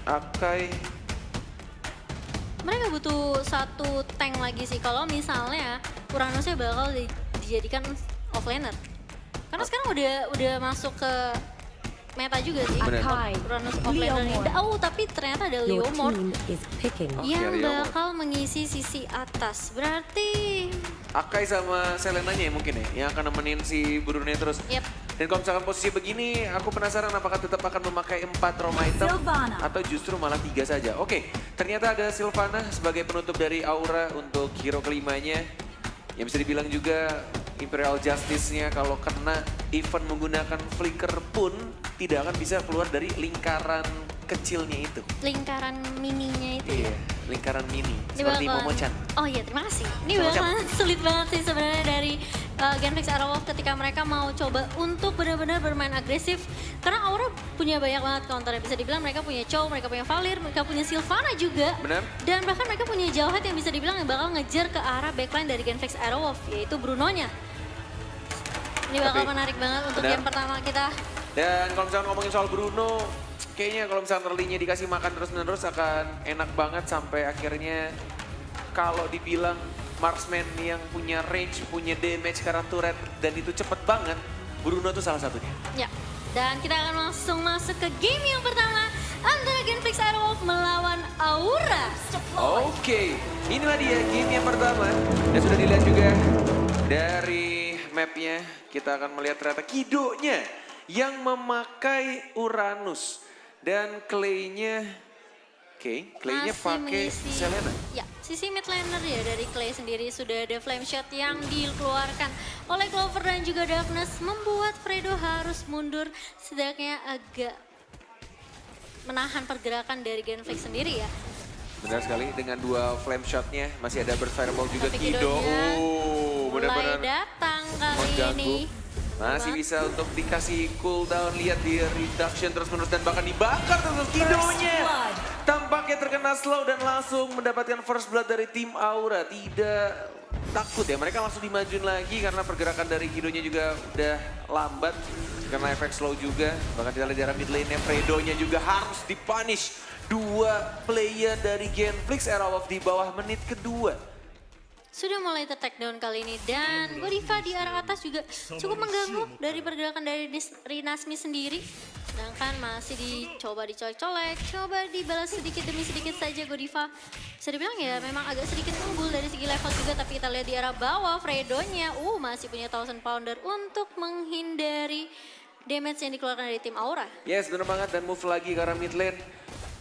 Akai. Mereka butuh satu tank lagi sih. Kalau misalnya Uranusnya bakal dijadikan offlaner. Karena sekarang udah masuk ke meta juga sih. Bener. Uranus offlaner ini. Oh, tapi ternyata ada Your Leomord team is picking. yang Leomord. bakal mengisi sisi atas. Berarti Akai sama Selenanya ya mungkin ya, yang akan nemenin si Brunei terus. Yep. Dan kalau misalkan posisi begini, aku penasaran apakah tetap akan memakai 4 Roma item Sylvana. atau justru malah 3 saja. Oke, ternyata ada Sylvana sebagai penutup dari Aura untuk hero kelimanya. Yang bisa dibilang juga Imperial Justice-nya kalau kena event menggunakan flicker pun tidak akan bisa keluar dari lingkaran kecilnya itu. lingkaran mininya itu. Iya, lingkaran mini. Ini Seperti bakalan- Momo-chan. Oh iya, terima kasih. Ini Sama-sama. bakalan sulit banget sih sebenarnya dari Genflix Aerowolf ketika mereka mau coba untuk benar-benar bermain agresif. Karena Aura punya banyak banget counter. Bisa dibilang mereka punya Chow, mereka punya Valir, mereka punya Sylvana juga. Benar. Dan bahkan mereka punya Jawhead yang bisa dibilang yang bakal ngejar ke arah backline dari Genflix Aerowolf, yaitu Bruno-nya. Ini bakal Tapi- menarik banget untuk Benar. game pertama kita. Dan kalau misalnya ngomongin soal Bruno, kayaknya kalau misalnya early-nya dikasih makan terus-menerus akan enak banget sampai akhirnya kalau dibilang marksman yang punya range, punya damage karena turret dan itu cepet banget, Bruno tuh salah satunya. Ya, dan kita akan langsung masuk ke game yang pertama antara Genflix Aerowolf melawan Aura. Oke, inilah dia game yang pertama. Dan sudah dilihat juga dari mapnya, kita akan melihat ternyata Kidonya yang memakai Uranus. Dan Clay-nya, Clay-nya Masih pakai mengisi- Selena. Ya, sisi mid laner ya dari Clay sendiri sudah ada flame shot yang dikeluarkan oleh Clover dan juga Darkness membuat Fredo harus mundur setidaknya agak menahan pergerakan dari Genflix sendiri ya. Benar sekali, dengan dua flame shotnya masih ada burst fireball juga Tapi Kido. Kidonya Benar-benar mulai datang kali mengganggu. ini. Masih bisa untuk dikasih cooldown, lihat di reduction terus-menerus dan bahkan dibakar terus Kidonya. Tampaknya terkena slow dan langsung mendapatkan first blood dari tim Aura. Tidak takut ya, mereka langsung dimajuin lagi karena pergerakan dari Kidonya juga udah lambat. Karena efek slow juga, bahkan kita lihat di arah mid lane-nya Fredo-nya juga harus dipunish. Dua player dari Genflix Aerowolf di bawah menit kedua. Sudah mulai ter-take down kali ini dan Godiva di arah atas juga cukup mengganggu dari pergerakan dari Rinasmi sendiri. Sedangkan masih dicoba dicolek-colek, coba dibalas sedikit demi sedikit saja Godiva. Bisa dibilang ya memang agak sedikit unggul dari segi level juga, tapi kita lihat di arah bawah Fredo-nya masih punya 1000 pounder untuk menghindari damage yang dikeluarkan dari tim Aura. Yes, benar banget, dan move lagi ke arah mid lane.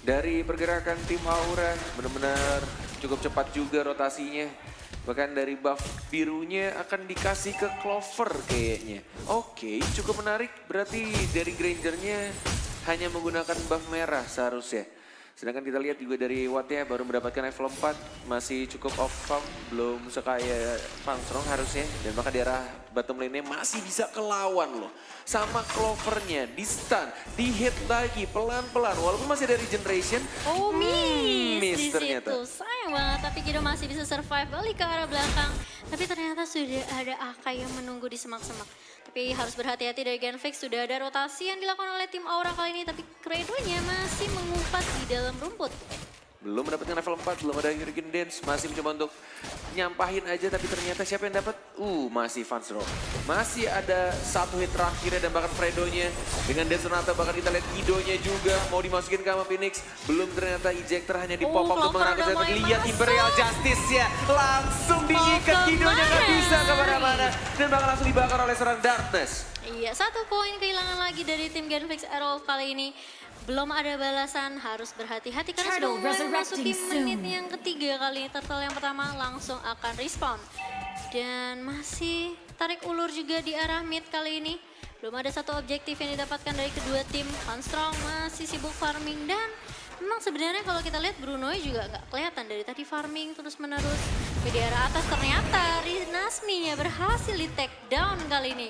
Dari pergerakan tim Aura, benar-benar cukup cepat juga rotasinya. Bahkan dari buff birunya akan dikasih ke Clover kayaknya. Oke, cukup menarik. Berarti dari Grangernya hanya menggunakan buff merah seharusnya. Sedangkan kita lihat juga dari Wattnya baru mendapatkan level 4. Masih cukup off farm, belum sekaya Farmstrong harusnya. Dan bahkan di arah bottom lane-nya masih bisa kelawan loh. Sama Clovernya, di stun, di hit lagi pelan-pelan. Walaupun masih ada regeneration, Miss di ternyata. situ. Sayang banget, tapi Kido masih bisa survive balik ke arah belakang. Tapi ternyata sudah ada Akai yang menunggu di semak-semak. Tapi harus berhati-hati dari Genflix, sudah ada rotasi yang dilakukan oleh tim Aura kali ini. Tapi Credo-nya masih mengumpat di dalam rumput. Belum mendapatkan level 4, belum ada Hurricane Dance. Masih mencoba untuk nyampahin aja, tapi ternyata siapa yang dapat? Masih Fansro. Masih ada satu hit terakhirnya dan bahkan Fredo-nya. Dengan Dance Sonata bahkan kita lihat Kidonya juga mau dimasukin ke sama Phoenix. Belum, ternyata ejector hanya di pop up untuk Clover mengangkat. udah mulai Lihat masuk. Imperial Justice ya. Langsung diikat, Kidonya nggak bisa kemana-mana. Dan bahkan langsung dibakar oleh seorang Darkness. Iya, 1 poin kehilangan lagi dari tim Genflix Aerowolf kali ini. Belum ada balasan, harus berhati-hati karena sudah Turtle mulai resurrecting memasuki soon. menit yang ketiga kali ini. Turtle yang pertama langsung akan respawn. Dan masih tarik ulur juga di arah mid kali ini. Belum ada satu objektif yang didapatkan dari kedua tim. Armstrong masih sibuk farming dan memang sebenarnya kalau kita lihat Bruno juga nggak kelihatan dari tadi farming terus menerus. Tapi di arah atas ternyata Rinasmi-nya berhasil di take down kali ini.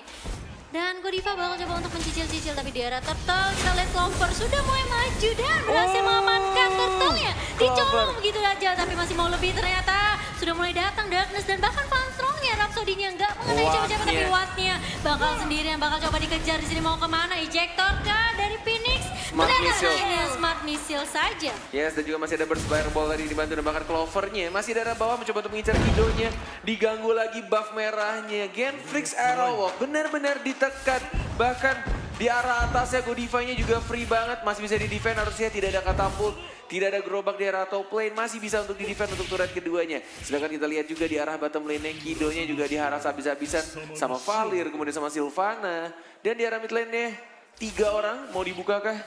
Dan Godiva bakal coba untuk mencicil-cicil, tapi di arah Turtle kita lihat Clover sudah mulai maju dan berhasil mengamankan Turtle-nya. Dicolong begitu aja, tapi masih mau lebih ternyata. Sudah mulai datang Darkness dan bahkan Farmstrong-nya, Rhapsody-nya nggak mengenai siapa-siapa, tapi Watt-nya bakal sendirian, bakal coba dikejar di sini mau kemana? Ejector kah dari Phoenix? Smart Ternyata Missile. ini Smart Missile saja. Yes, dan juga masih ada Burst Fireball tadi dibantu nembakkan Clovernya. Masih di arah bawah mencoba untuk mengincar Kidonya. Diganggu lagi buff merahnya. Genflix Arrowwalk benar-benar ditekan. Bahkan di arah atasnya Godiva-nya juga free banget. Masih bisa di-defend, harusnya tidak ada katapult. Tidak ada gerobak di arah top lane, masih bisa untuk di-defend untuk turret keduanya. Sedangkan kita lihat juga di arah bottom lane-nya, Kidonya juga diharas habis-habisan sama Valir, kemudian sama Sylvana. Dan di arah mid lane-nya, 3 orang mau dibukakah?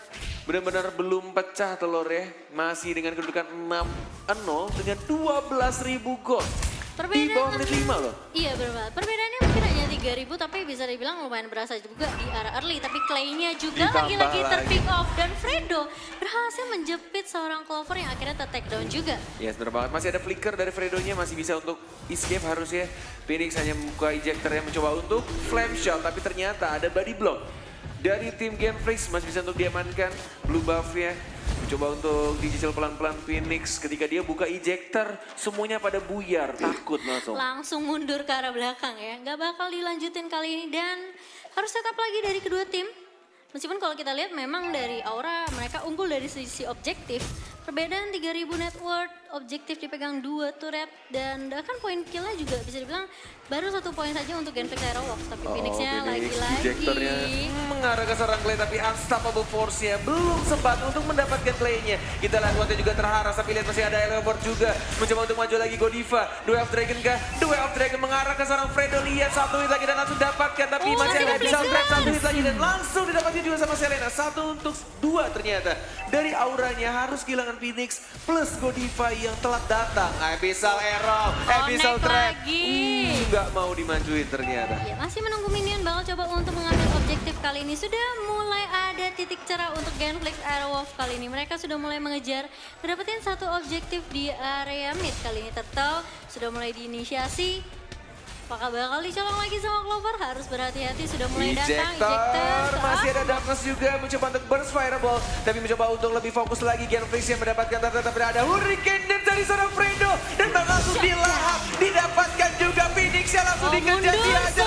Benar-benar belum pecah telurnya. Masih dengan kedudukan 6-0 dengan 12.000 gold. Di bawah menit 5 loh. Iya benar. Perbedaannya mungkin hanya 3.000 tapi bisa dibilang lumayan berasa juga di arah early. Tapi Clay-nya juga Ditambah lagi-lagi lagi. terpick off. Dan Fredo berhasil menjepit seorang Clover yang akhirnya ter-take down juga. Yes, benar banget. Masih ada flicker dari Fredo-nya, masih bisa untuk escape harusnya. Phoenix hanya membuka ejector yang mencoba untuk flame shot, tapi ternyata ada body block. Dari tim Genflix masih bisa untuk diamankan. Blue buff-nya mencoba untuk dicicil pelan-pelan Phoenix. Ketika dia buka ejector, semuanya pada buyar, takut langsung. Langsung mundur ke arah belakang ya. Nggak bakal dilanjutin kali ini dan harus setup lagi dari kedua tim. Meskipun kalau kita lihat memang dari Aura mereka unggul dari sisi objektif. Perbedaan 3.000 net worth, objektif dipegang 2 turret dan bahkan poin killnya juga bisa dibilang baru 1 poin saja untuk Genflix Aerowalk. Tapi Phoenix-nya Phoenix lagi-lagi. ejectornya mengarah ke seorang Clay, tapi unstoppable force-nya belum sempat untuk mendapatkan Clay-nya. Kita lihat Wattnya juga terharas, tapi lihat masih ada Eleoport juga. Mencoba untuk maju lagi Godiva. Duel of Dragon kah? Duel of Dragon mengarah ke seorang Fredo. Lihat 1 hit lagi dan langsung dapatkan. Tapi masih ada bisa trap 1 hit lagi dan langsung didapatkan juga sama Selena. 1 untuk 2 ternyata. Dari auranya harus kehilangan Phoenix plus Godiva yang telat datang. Abyssal Arrow, Abyssal Connect Trap. lagi. Nggak mau dimajuin ternyata. Ya, masih menunggu minion bakal coba untuk mengambil objektif kali ini. Sudah mulai ada titik cerah untuk Genflix Aerowolf kali ini. Mereka sudah mulai mengejar mendapatkan 1 objektif di area mid kali ini. Turtle sudah mulai diinisiasi. Apakah bakal dicolong lagi sama Clover? Harus berhati-hati, sudah mulai datang. Ejector, masih ada Darkness juga mencoba untuk burst Fireball. Tapi mencoba untuk lebih fokus lagi. Genflix yang mendapatkan tapi ada Hurricane Dance dari seorang Fredo. Dan langsung dilahap, didapatkan juga Phoenix yang langsung dikejar. Dia aja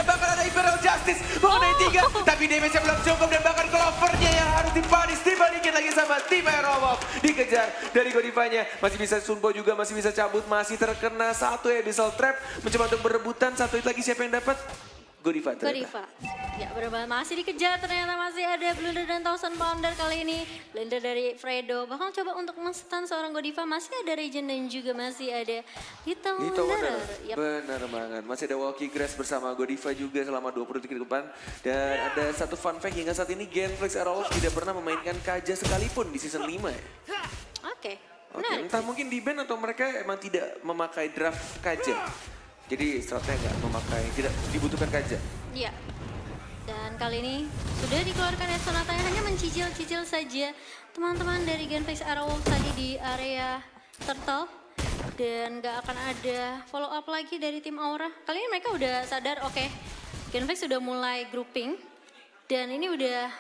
bahkan ada Imperial Justice. Mengenai 3, tapi damage-nya belum cukup. Dan bahkan Clover-nya yang harus dipanis. Dibalikin lagi sama tim Aerowolf. Dikejar dari Godivanya. Masih bisa Sunbo juga, masih bisa cabut. Masih terkena 1 Abyssal Trap. Mencoba untuk berebutan, 1 hit lagi siapa yang dapat? Godiva ternyata. Godiva. Ya benar masih dikejar, ternyata masih ada Blunder dan Thousand Pounder kali ini. Blunder dari Fredo, bahkan coba untuk men-stun seorang Godiva. Masih ada Regen dan juga masih ada Little Wonder. Yap. Benar banget. Masih ada Walkie Grass bersama Godiva juga selama 20 detik ke depan. Dan ada satu fun fact, hingga saat ini Genflix Aerowolf tidak pernah memainkan Kaja sekalipun di season 5 ya. Oke, Oke, menarik. entah mungkin di band atau mereka emang tidak memakai draft Kaja. Jadi stratnya nggak memakai, tidak dibutuhkan Kaja. Iya. Dan kali ini sudah dikeluarkan Sonata yang hanya mencicil-cicil saja teman-teman dari Genflix Aerowolf tadi di area Turtle. Dan gak akan ada follow up lagi dari tim Aura. Kali ini mereka udah sadar, oke, Genflix sudah mulai grouping. Dan ini udah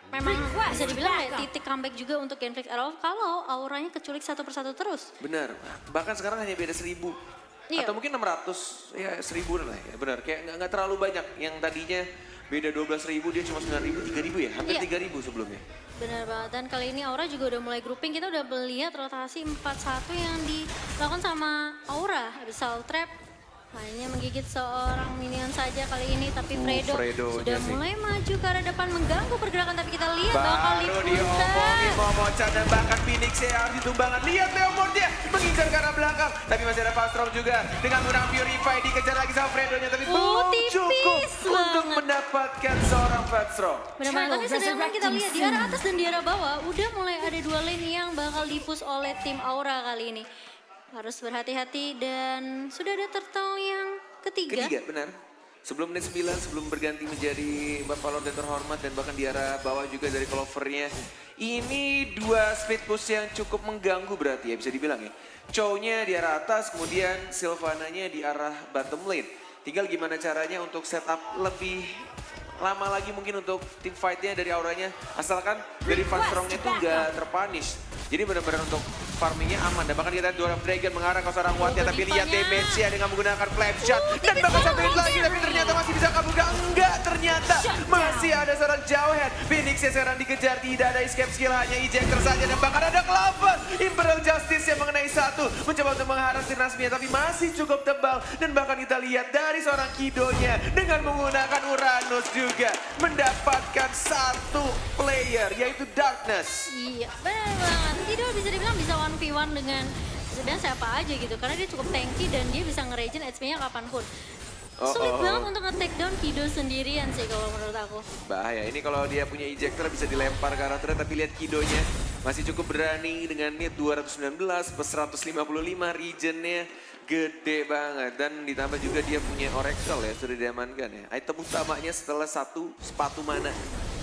memang bisa dibilang kayak titik comeback juga untuk Genflix Aerowolf kalau auranya keculik 1 persatu terus. Benar, bahkan sekarang hanya beda 1.000. Iya. Atau mungkin 600, ya 1.000 lah ya. Benar, kayak nggak terlalu banyak. Yang tadinya beda 12.000, dia cuma 9.000, 3.000 ya? Hampir Iya. 3.000 sebelumnya. Benar banget, dan kali ini Aura juga udah mulai grouping. Kita udah melihat rotasi 4-1 yang dilakukan sama Aura. Abyssal Trap hanya menggigit seorang minion saja kali ini, tapi Fredo sudah mulai maju ke arah depan mengganggu pergerakan, tapi kita lihat bakal Baru diputar. diomongin Momochan dan bahkan Phoenix yang harus ditumbangkan. Lihat Leopardnya mengincar ke arah belakang. Tapi masih ada Fast Drop juga. Dengan menggunakan Purify dikejar lagi sama Fredo-nya. Tapi belum tipis cukup untuk banget. mendapatkan seorang Fast Drop. Benar-benar, tapi sedangkan kita lihat di arah atas dan di arah bawah udah mulai ada 2 lane yang bakal dipus oleh tim Aura kali ini. Harus berhati-hati dan sudah ada Turtle yang ketiga. Benar. Sebelum menit 9, sebelum berganti menjadi Buffalo dan terhormat dan bahkan di arah bawah juga dari Clover-nya. Ini 2 speed push yang cukup mengganggu berarti ya bisa dibilang ya. Chow-nya di arah atas, kemudian Sylvana-nya di arah bottom lane. Tinggal gimana caranya untuk setup lebih lama lagi mungkin untuk tim fight-nya dari Auranya. Asalkan dari Fun Strong-nya itu nggak terpunish. Jadi benar-benar untuk farmingnya aman. Dan bahkan kita Dwarf Dragon mengarah ke seorang Watnya, tapi lihat damage-nya dengan menggunakan flame shot. Dan bahkan satu hit lagi, tapi ternyata masih bisa kabur. Enggak, ternyata masih ada seorang Jawhead. Phoenix yang sekarang dikejar, tidak ada escape skill, hanya ejector saja. Dan bahkan ada Clover. Imperial Justice yang mengenai satu. Mencoba untuk mengharas Nasmia, tapi masih cukup tebal. Dan bahkan kita lihat dari seorang Kidonya dengan menggunakan Uranus juga mendapatkan satu player, yaitu Darkness. Iya, benar banget. Kido bisa dibilang bisa 1v1 dengan sebenarnya siapa aja gitu. Karena dia cukup tanky dan dia bisa nge-regen HP-nya kapanpun. Sulit banget untuk nge-take down Kido sendirian sih kalau menurut aku. Bahaya, ini kalau dia punya ejector bisa dilempar ke arah turret, tapi lihat Kidonya masih cukup berani dengan mid 219 plus 155, regionnya gede banget. Dan ditambah juga dia punya Oracle ya, sudah diamankan ya. Item utamanya setelah satu sepatu mana.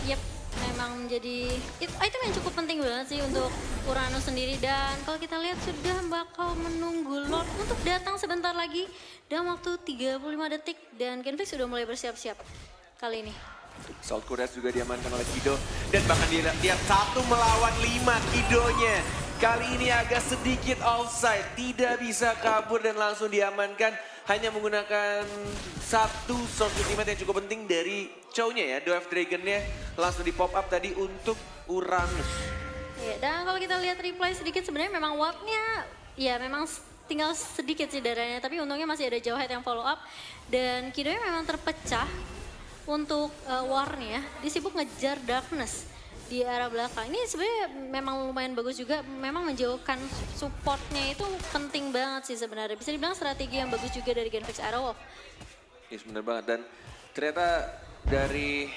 Yep, memang menjadi item yang cukup penting banget sih untuk Uranus sendiri. Dan kalau kita lihat sudah bakal menunggu Lord untuk datang sebentar lagi dalam waktu 35 detik. Dan Genflix sudah mulai bersiap-siap kali ini. Salt Kudas juga diamankan oleh Kido. Dan bahkan dia 1 melawan 5 Kidonya. Kali ini agak sedikit offside, tidak bisa kabur dan langsung diamankan. Hanya menggunakan satu source ultimate yang cukup penting dari Chow-nya ya. Dwarf Dragon-nya langsung di pop up tadi untuk Uranus. Ya, dan kalau kita lihat replay sedikit sebenarnya memang Watt-nya ya memang tinggal sedikit sih darahnya. Tapi untungnya masih ada Jawhead yang follow up. Dan Kido-nya memang terpecah untuk war-nya. Dia sibuk ngejar Darkness di arah belakang. Ini sebenarnya memang lumayan bagus juga. Memang menjauhkan supportnya itu penting banget sih sebenarnya. Bisa dibilang strategi yang bagus juga dari Genflix Aerowolf. Yes, bener banget. Dan ternyata dari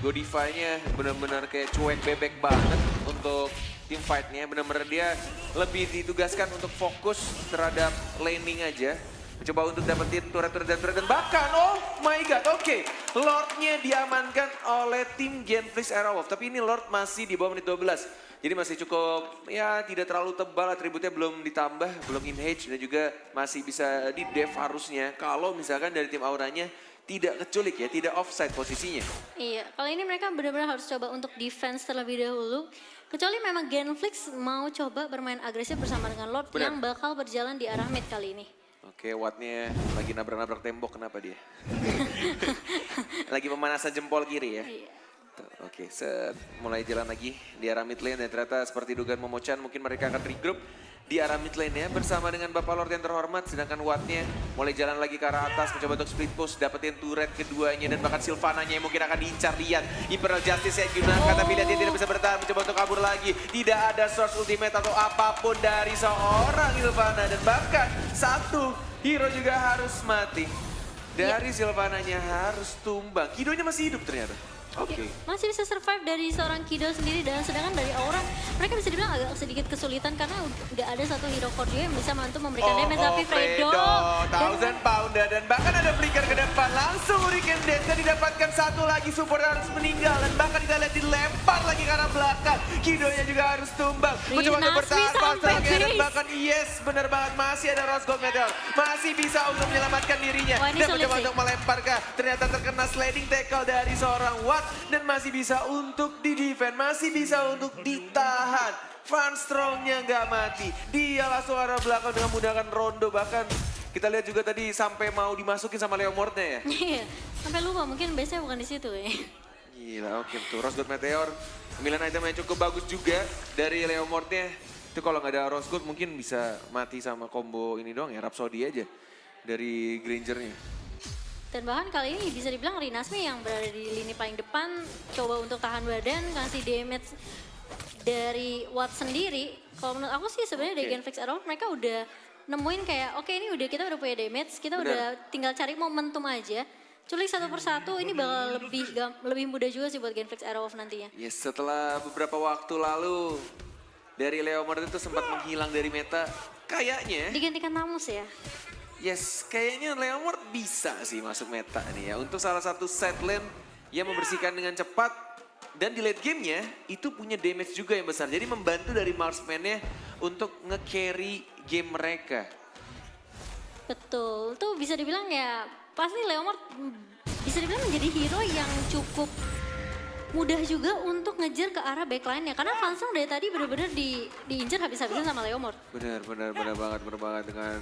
Godify-nya benar-benar kayak cuek bebek banget untuk team fight-nya. Benar-benar dia lebih ditugaskan untuk fokus terhadap laning aja. Coba untuk dapetin turret dan bahkan oh my god, oke. Lord-nya diamankan oleh tim Genflix Aerowolf. Tapi ini Lord masih di bawah menit 12. Jadi masih cukup ya tidak terlalu tebal, atributnya belum ditambah, belum in-hedge dan juga masih bisa di def harusnya. Kalau misalkan dari tim Auranya tidak keculik ya, tidak offside posisinya. Iya, kali ini mereka benar-benar harus coba untuk defense terlebih dahulu. Kecuali memang Genflix mau coba bermain agresif bersama dengan Lord yang bakal berjalan di arah mid kali ini. Oke, Watt-nya lagi nabrak-nabrak tembok, kenapa dia? Lagi pemanasan jempol kiri ya? Iya. Oke, mulai jalan lagi di arah mid lane dan ternyata seperti dugaan Momochan mungkin mereka akan regroup di arah mid lane ya bersama dengan Bapak Lord yang terhormat. Sedangkan Watt-nya mulai jalan lagi ke arah atas mencoba untuk split push, dapetin turret keduanya dan bahkan Sylvananya yang mungkin akan diincar. Lihat Imperial Justice yang gunakan tapi lihat dia tidak bisa bertahan, mencoba untuk kabur lagi. Tidak ada source ultimate atau apapun dari seorang Sylvana dan bahkan satu hero juga harus mati. Dari Sylvananya harus tumbang. Kidonya masih hidup ternyata. Oke. Masih bisa survive dari seorang Kido sendiri dan sedangkan dari Aura mereka bisa dibilang agak sedikit kesulitan karena udah ada satu hero core juga yang bisa bantu memberikan damage tapi Fredo. 1000 pound dan bahkan ada flicker ke depan langsung Hurricane Death dan didapatkan satu lagi support harus meninggal dan bahkan kita lihat dilempar lagi ke arah belakang. Kidonya juga harus tumbang. Mencoba untuk bertahan pasrahnya dan bahkan yes benar banget masih ada Rose Gold Medal. Masih bisa untuk menyelamatkan dirinya dan mencoba untuk melemparkan. Ternyata terkena sliding tackle dari seorang Watt. Dan masih bisa untuk di-defend, masih bisa untuk ditahan. Van Strong-nya nggak mati. Dia langsung arah belakang dengan menggunakan rondo. Bahkan kita lihat juga tadi sampai mau dimasukin sama Leomord-nya ya. Iya, sampai lupa mungkin base-nya bukan di situ ya. Gila, oke tuh Rose Gold Meteor. 9 item yang cukup bagus juga dari Leomord-nya. Itu kalau nggak ada Rose Gold mungkin bisa mati sama combo ini doang ya, Rhapsody aja dari Granger-nya. Dan bahkan kali ini bisa dibilang Rinasmi yang berada di lini paling depan coba untuk tahan badan, kasih damage dari Watt sendiri. Kalau menurut aku sih sebenarnya dari Genflix Aerowolf mereka udah nemuin kayak oke ini kita udah punya damage, kita udah tinggal cari momentum aja. Culik satu persatu ini bakal lebih mudah juga sih buat Genflix Aerowolf nantinya. Yes, setelah beberapa waktu lalu dari Leomord itu sempat menghilang dari meta, kayaknya digantikan Namus ya. Yes, kayaknya Leomord bisa sih masuk meta nih ya. Untuk salah satu side lane yang membersihkan dengan cepat. Dan di late gamenya itu punya damage juga yang besar. Jadi membantu dari marksman-nya untuk nge-carry game mereka. Betul, tuh bisa dibilang ya pasti Leomord bisa dibilang menjadi hero yang cukup mudah juga untuk ngejar ke arah backline-nya. Karena Fansong dari tadi benar-benar diincar habis-habisan sama Leomord. Benar banget dengan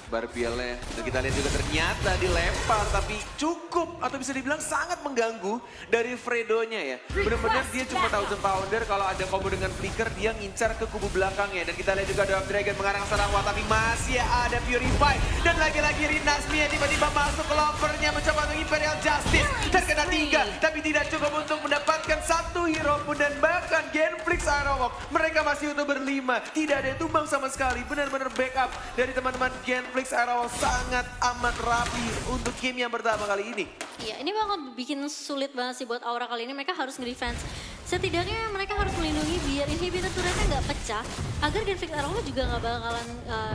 Barbielnya. Dan kita lihat juga ternyata dilempar tapi cukup atau bisa dibilang sangat mengganggu dari Fredonya ya. Benar-benar dia cuma Thousand Pounder kalau ada combo dengan Flicker dia ngincar ke kubu belakangnya. Dan kita lihat juga Dark Dragon mengarang serang Watt tapi masih ada Purify. Dan lagi-lagi Rinasmi yang tiba-tiba masuk ke lovernya mencoba untuk Imperial Justice. Terkena 3 tapi tidak cukup untuk mendapatkan satu hero pun dan bahkan Genflix Aerowalk. Mereka masih utuh berlima. Tidak ada yang tumbang sama sekali. Benar-benar backup dari teman-teman Genflix Aerowalk sangat amat rapi untuk game yang pertama kali ini. Iya, ini bakal bikin sulit banget sih buat Aura kali ini. Mereka harus nge-defense. Setidaknya mereka harus melindungi biar inhibitor turretnya nggak pecah. Agar Genflix Aerowalk juga nggak bakalan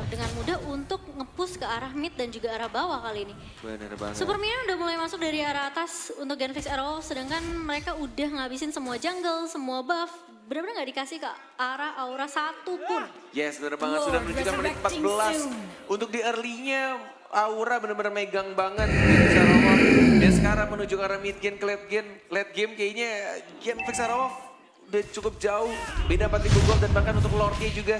dengan mudah untuk nge-push ke arah mid dan juga arah bawah kali ini. Benar banget. Super Minion udah mulai masuk dari arah atas untuk Genflix Aerowalk. Sedangkan mereka udah ngabisin semua jungle, semua buff. Benar-benar nggak dikasih ke arah Aura satu pun. Yes, benar banget. Sudah menunjukkan menit 14. Untuk di early-nya Aura benar-benar megang banget Genflix Aerowalk. Dan sekarang menuju ke arah mid game ke late game kayaknya Genflix Aerowalk udah cukup jauh. Beda 4000 gold dan bahkan untuk Lord-nya juga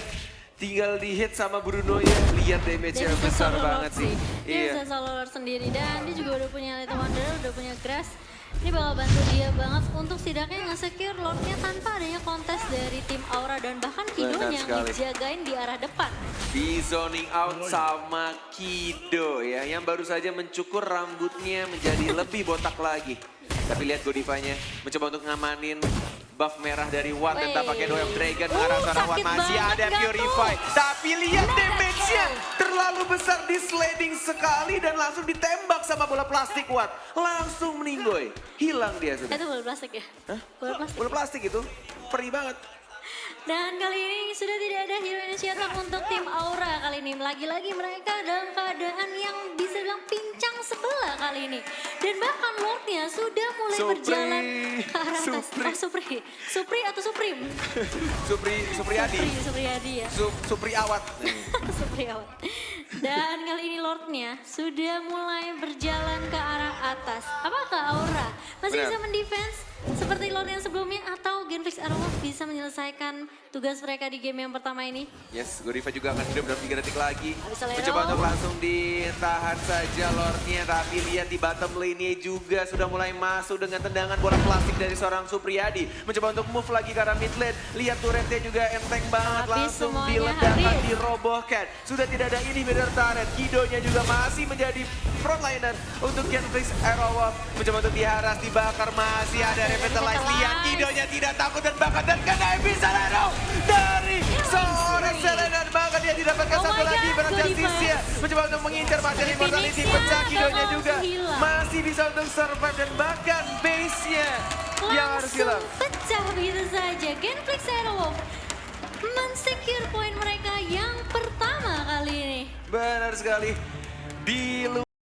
tinggal di hit sama Bruno ya. Lihat damage-nya besar banget sih. Dia bisa solo Lord sendiri dan dia juga udah punya Little Wanderer, udah punya Grass. Ini bakal bantu dia banget untuk setidaknya nge-secure Lord-nya tanpa adanya kontes dari tim Aura dan bahkan Kidonya yang dijagain di arah depan. Di zoning out sama Kido ya, yang baru saja mencukur rambutnya menjadi lebih botak lagi. Tapi lihat Godivanya mencoba untuk ngamanin buff merah dari Watt dan tampaknya Dark Dragon mengarah ke arah Watt masih ada Purify. Tapi lihat damage-nya terlalu besar di sliding sekali dan langsung ditembak sama bola plastik Watt. Langsung meninggoy, hilang dia sudah. Itu bola plastik ya? Hah? Bola plastik. Bola plastik itu, perih banget. Dan kali ini sudah tidak ada hero initiator untuk tim Aura kali ini. Lagi-lagi mereka dalam keadaan yang bisa bilang pincang sebelah kali ini. Dan bahkan Lordnya sudah mulai berjalan ke arah atas. Oh, Supri atau Supreme? Supriyadi. Supriyadi ya. Supriawat. Supriyawat. Dan kali ini Lordnya sudah mulai berjalan ke arah atas. Apakah Aura masih bisa mendefense seperti Lord yang sebelumnya atau Genflix Aerowalk bisa menyelesaikan tugas mereka di game yang pertama ini? Yes, Godiva juga akan hidup dalam 3 detik lagi. Solero. Mencoba untuk langsung ditahan saja Lordnya. Tapi lihat di bottom lane-nya juga sudah mulai masuk dengan tendangan bola plastik dari seorang Supriyadi. Mencoba untuk move lagi ke arah mid lane. Lihat turretnya juga enteng banget. Langsung diledakkan, dirobohkan. Sudah tidak ada inhibitor turret. Kidonya juga masih menjadi frontliner untuk Genflix Aerowalk. Mencoba untuk diharas, dibakar, masih ada Revitalize. Lihat Kidonya tidak takut dan bahkan terkena Episalero dari seorang Selena. Bahkan dia didapatkan satu lagi berat Justice-nya. Mencoba untuk mengincar pasir Immortality. Pecah Kidonya juga masih bisa untuk survive dan bahkan base-nya yang harus hilang. Pecah begitu saja. Genflix Aerowalk men-secure poin mereka yang pertama kali ini. Benar sekali. Di